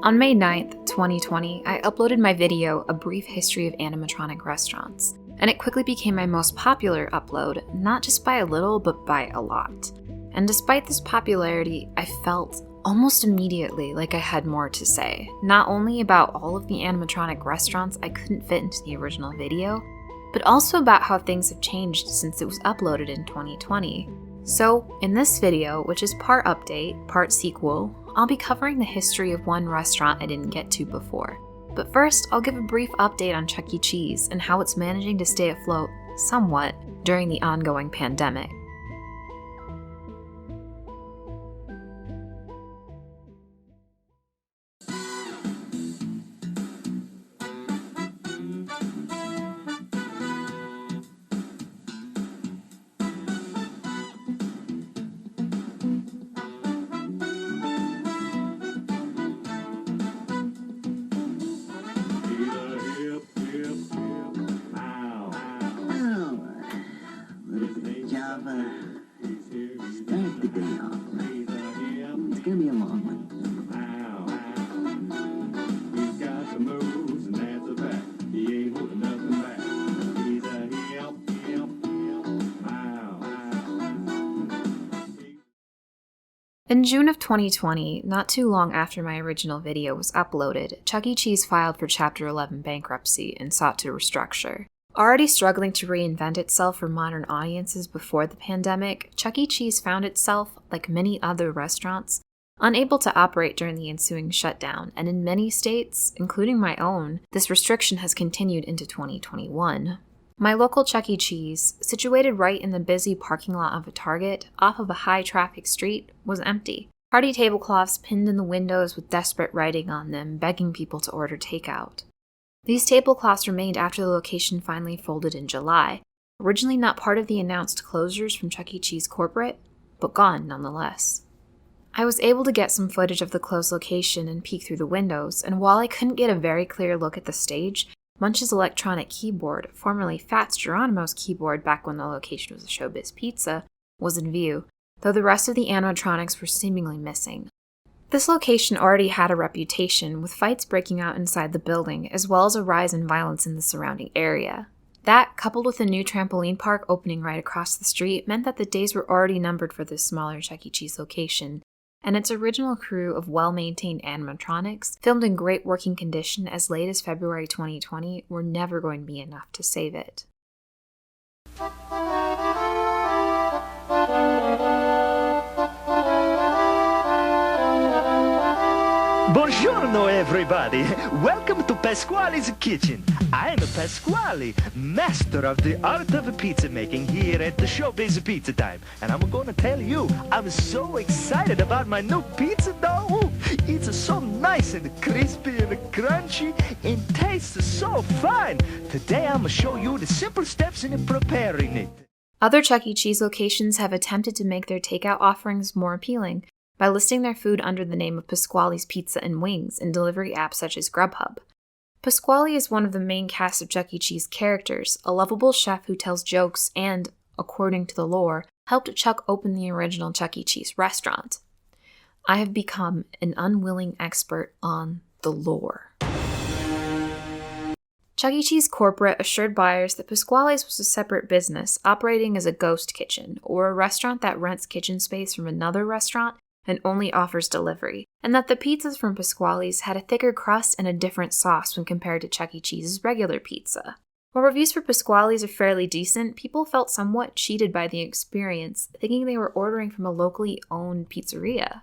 On May 9th, 2020, I uploaded my video, A Brief History of Animatronic Restaurants, and it quickly became my most popular upload, not just by a little, but by a lot. And despite this popularity, I felt almost immediately like I had more to say, not only about all of the animatronic restaurants I couldn't fit into the original video, but also about how things have changed since it was uploaded in 2020. So, in this video, which is part update, part sequel, I'll be covering the history of one restaurant I didn't get to before. But first, I'll give a brief update on Chuck E. Cheese and how it's managing to stay afloat, somewhat, during the ongoing pandemic. Start the day off right. It's gonna be a long one. He's got the moves, and that's a fact. He ain't holding nothing back. He's a In June of 2020, not too long after my original video was uploaded, Chuck E. Cheese filed for Chapter 11 bankruptcy and sought to restructure. Already struggling to reinvent itself for modern audiences before the pandemic, Chuck E. Cheese found itself, like many other restaurants, unable to operate during the ensuing shutdown, and in many states, including my own, this restriction has continued into 2021. My local Chuck E. Cheese, situated right in the busy parking lot of a Target, off of a high-traffic street, was empty. Party tablecloths pinned in the windows with desperate writing on them, begging people to order takeout. These tablecloths remained after the location finally folded in July, originally not part of the announced closures from Chuck E. Cheese corporate, but gone nonetheless. I was able to get some footage of the closed location and peek through the windows, and while I couldn't get a very clear look at the stage, Munch's electronic keyboard, formerly Fats Geronimo's keyboard back when the location was a Showbiz Pizza, was in view, though the rest of the animatronics were seemingly missing. This location already had a reputation, with fights breaking out inside the building, as well as a rise in violence in the surrounding area. That, coupled with a new trampoline park opening right across the street, meant that the days were already numbered for this smaller Chuck E. Cheese location, and its original crew of well-maintained animatronics, filmed in great working condition as late as February 2020, were never going to be enough to save it. Buongiorno everybody, welcome to Pasquale's Kitchen. I'm Pasquale, master of the art of pizza making here at the Showbiz Pizza Time. And I'm gonna tell you, I'm so excited about my new pizza dough. It's so nice and crispy and crunchy and tastes so fine. Today I'm gonna show you the simple steps in preparing it. Other Chuck E. Cheese locations have attempted to make their takeout offerings more appealing by listing their food under the name of Pasquale's Pizza and Wings in delivery apps such as Grubhub. Pasquale is one of the main cast of Chuck E. Cheese characters, a lovable chef who tells jokes and, according to the lore, helped Chuck open the original Chuck E. Cheese restaurant. I have become an unwilling expert on the lore. Chuck E. Cheese corporate assured buyers that Pasquale's was a separate business, operating as a ghost kitchen, or a restaurant that rents kitchen space from another restaurant and only offers delivery, and that the pizzas from Pasquale's had a thicker crust and a different sauce when compared to Chuck E. Cheese's regular pizza. While reviews for Pasquale's are fairly decent, people felt somewhat cheated by the experience, thinking they were ordering from a locally owned pizzeria.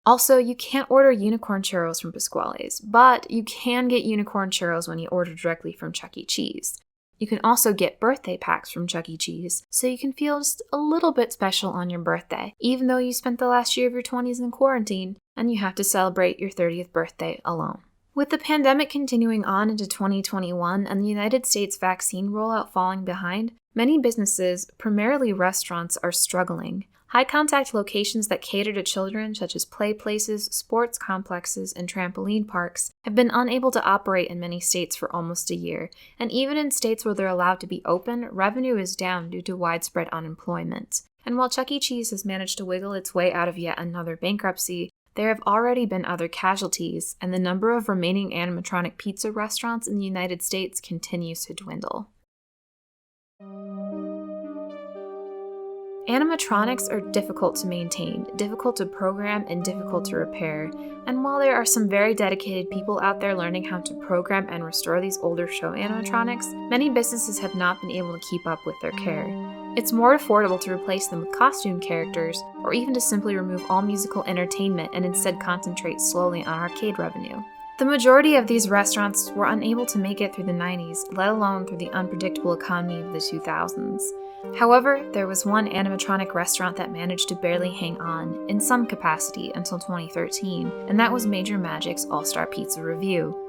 Also, you can't order unicorn churros from Pasquale's, but you can get unicorn churros when you order directly from Chuck E. Cheese. You can also get birthday packs from Chuck E. Cheese, so you can feel just a little bit special on your birthday, even though you spent the last year of your 20s in quarantine, and you have to celebrate your 30th birthday alone. With the pandemic continuing on into 2021 and the United States vaccine rollout falling behind, many businesses, primarily restaurants, are struggling. High-contact locations that cater to children, such as play places, sports complexes, and trampoline parks, have been unable to operate in many states for almost a year, and even in states where they're allowed to be open, revenue is down due to widespread unemployment. And while Chuck E. Cheese has managed to wiggle its way out of yet another bankruptcy, there have already been other casualties, and the number of remaining animatronic pizza restaurants in the United States continues to dwindle. Animatronics are difficult to maintain, difficult to program, and difficult to repair, and while there are some very dedicated people out there learning how to program and restore these older show animatronics, many businesses have not been able to keep up with their care. It's more affordable to replace them with costume characters, or even to simply remove all musical entertainment and instead concentrate slowly on arcade revenue. The majority of these restaurants were unable to make it through the 90s, let alone through the unpredictable economy of the 2000s. However, there was one animatronic restaurant that managed to barely hang on, in some capacity, until 2013, and that was Major Magic's All-Star Pizza Review.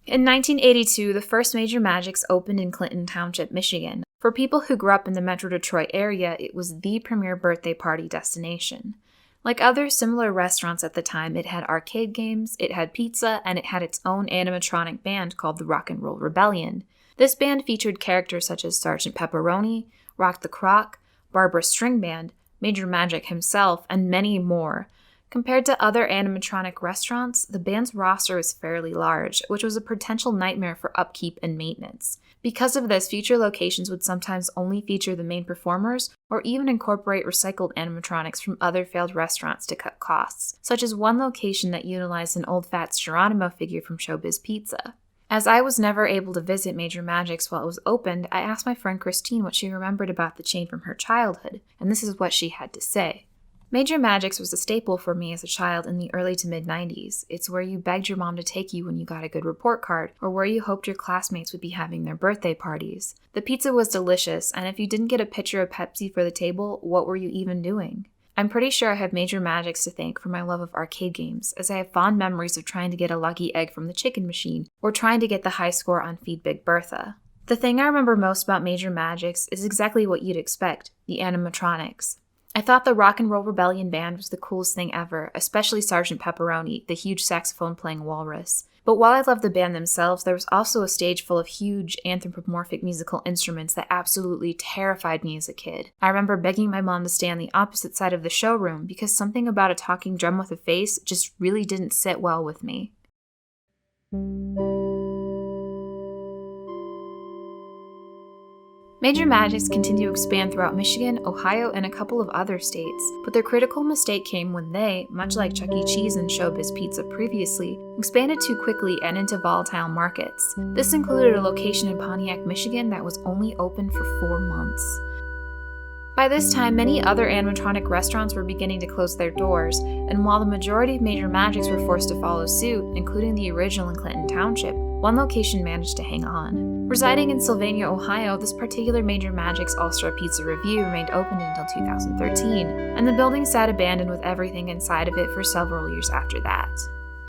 In 1982, the first Major Magics opened in Clinton Township, Michigan. For people who grew up in the Metro Detroit area, it was the premier birthday party destination. Like other similar restaurants at the time, it had arcade games, it had pizza, and it had its own animatronic band called the Rock and Roll Rebellion. This band featured characters such as Sergeant Pepperoni, Rock the Croc, Barbara String Band, Major Magic himself, and many more. Compared to other animatronic restaurants, the band's roster was fairly large, which was a potential nightmare for upkeep and maintenance. Because of this, future locations would sometimes only feature the main performers, or even incorporate recycled animatronics from other failed restaurants to cut costs, such as one location that utilized an old Fats Geronimo figure from Showbiz Pizza. As I was never able to visit Major Magic's while it was opened, I asked my friend Christine what she remembered about the chain from her childhood, and this is what she had to say. Major Magic's was a staple for me as a child in the early to mid-90s. It's where you begged your mom to take you when you got a good report card, or where you hoped your classmates would be having their birthday parties. The pizza was delicious, and if you didn't get a pitcher of Pepsi for the table, what were you even doing? I'm pretty sure I have Major Magic's to thank for my love of arcade games, as I have fond memories of trying to get a lucky egg from the chicken machine, or trying to get the high score on Feed Big Bertha. The thing I remember most about Major Magic's is exactly what you'd expect, the animatronics. I thought the Rock and Roll Rebellion band was the coolest thing ever, especially Sergeant Pepperoni, the huge saxophone-playing walrus. But while I loved the band themselves, there was also a stage full of huge anthropomorphic musical instruments that absolutely terrified me as a kid. I remember begging my mom to stay on the opposite side of the showroom because something about a talking drum with a face just really didn't sit well with me. Major Magics continued to expand throughout Michigan, Ohio, and a couple of other states, but their critical mistake came when they, much like Chuck E. Cheese and Showbiz Pizza previously, expanded too quickly and into volatile markets. This included a location in Pontiac, Michigan that was only open for 4 months. By this time, many other animatronic restaurants were beginning to close their doors, and while the majority of Major Magics were forced to follow suit, including the original in Clinton Township, one location managed to hang on. Residing in Sylvania, Ohio, this particular Major Magic's All-Star Pizza Review remained open until 2013, and the building sat abandoned with everything inside of it for several years after that.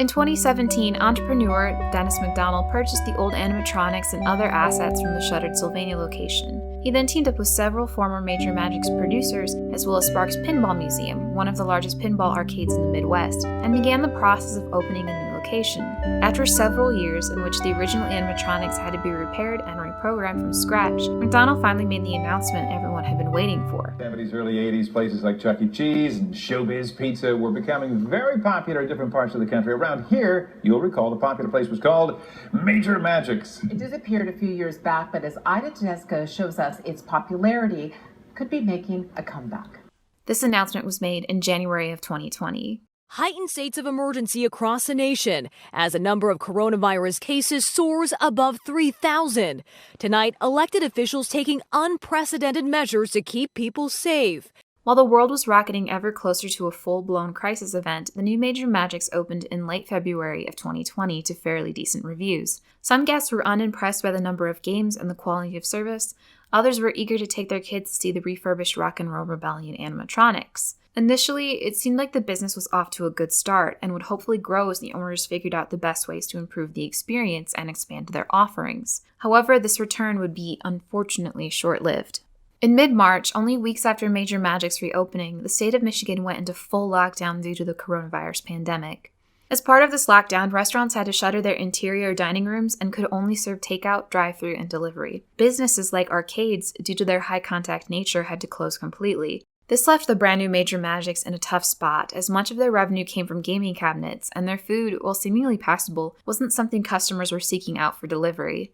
In 2017, entrepreneur Dennis McDonald purchased the old animatronics and other assets from the shuttered Sylvania location. He then teamed up with several former Major Magic's producers, as well as Sparks Pinball Museum, one of the largest pinball arcades in the Midwest, and began the process of opening a new location. After several years in which the original animatronics had to be repaired and reprogrammed from scratch, McDonald finally made the announcement everyone had been waiting for. 70s, early 80s, places like Chuck E. Cheese and Showbiz Pizza were becoming very popular in different parts of the country. Around here, you'll recall the popular place was called Major Magic's. It disappeared a few years back, but as Ida Tedesco shows us, its popularity could be making a comeback. This announcement was made in January of 2020. Heightened states of emergency across the nation as a number of coronavirus cases soars above 3,000. Tonight, elected officials taking unprecedented measures to keep people safe. While the world was rocketing ever closer to a full-blown crisis event, the new Major Magics opened in late February of 2020 to fairly decent reviews. Some guests were unimpressed by the number of games and the quality of service. Others were eager to take their kids to see the refurbished Rock and Roll Rebellion animatronics. Initially, it seemed like the business was off to a good start and would hopefully grow as the owners figured out the best ways to improve the experience and expand their offerings. However, this return would be unfortunately short-lived. In mid-March, only weeks after Major Magic's reopening, the state of Michigan went into full lockdown due to the coronavirus pandemic. As part of this lockdown, restaurants had to shutter their interior dining rooms and could only serve takeout, drive-thru, and delivery. Businesses like arcades, due to their high-contact nature, had to close completely. This left the brand new Major Magics in a tough spot, as much of their revenue came from gaming cabinets, and their food, while seemingly passable, wasn't something customers were seeking out for delivery.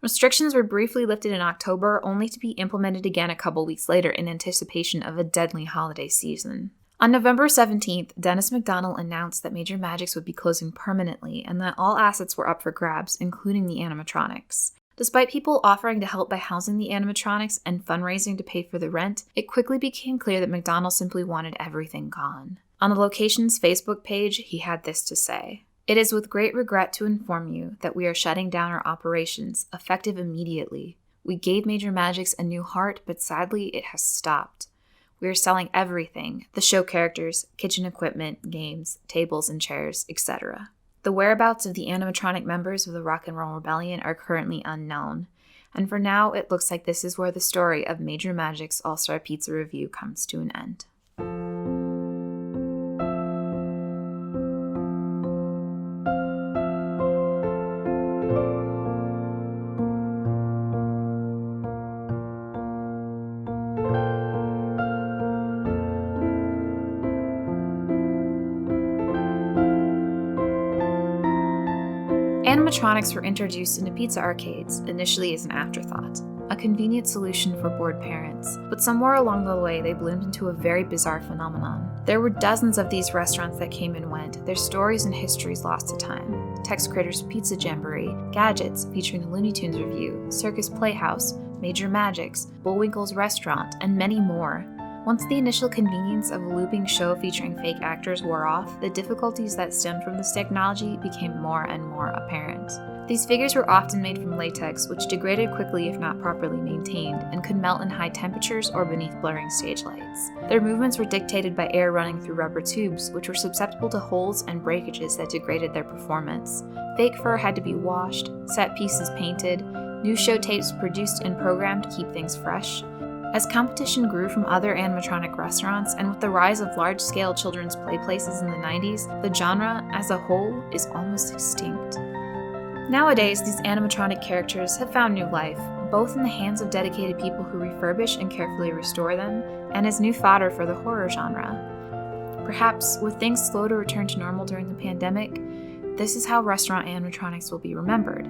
Restrictions were briefly lifted in October, only to be implemented again a couple weeks later in anticipation of a deadly holiday season. On November 17th, Dennis McDonald announced that Major Magics would be closing permanently and that all assets were up for grabs, including the animatronics. Despite people offering to help by housing the animatronics and fundraising to pay for the rent, it quickly became clear that McDonald simply wanted everything gone. On the location's Facebook page, he had this to say: "It is with great regret to inform you that we are shutting down our operations, effective immediately. We gave Major Magics a new heart, but sadly it has stopped. We are selling everything: the show characters, kitchen equipment, games, tables and chairs, etc. The whereabouts of the animatronic members of the Rock and Roll Rebellion are currently unknown, and for now it looks like this is where the story of Major Magic's All-Star Pizza Review comes to an end." Animatronics were introduced into pizza arcades, initially as an afterthought, a convenient solution for bored parents, but somewhere along the way they bloomed into a very bizarre phenomenon. There were dozens of these restaurants that came and went, their stories and histories lost to time. Tex Critter's Pizza Jamboree, Gadgets featuring the Looney Tunes Review, Circus Playhouse, Major Magics, Bullwinkle's Restaurant, and many more. Once the initial convenience of a looping show featuring fake actors wore off, the difficulties that stemmed from this technology became more and more apparent. These figures were often made from latex, which degraded quickly if not properly maintained, and could melt in high temperatures or beneath blurring stage lights. Their movements were dictated by air running through rubber tubes, which were susceptible to holes and breakages that degraded their performance. Fake fur had to be washed, set pieces painted, new show tapes produced and programmed to keep things fresh. As competition grew from other animatronic restaurants, and with the rise of large-scale children's play places in the 90s, the genre, as a whole, is almost extinct. Nowadays, these animatronic characters have found new life, both in the hands of dedicated people who refurbish and carefully restore them, and as new fodder for the horror genre. Perhaps, with things slow to return to normal during the pandemic, this is how restaurant animatronics will be remembered.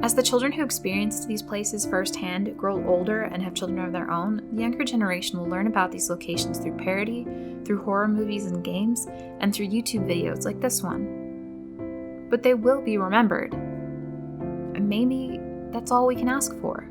As the children who experienced these places firsthand grow older and have children of their own, the younger generation will learn about these locations through parody, through horror movies and games, and through YouTube videos like this one. But they will be remembered. And maybe that's all we can ask for.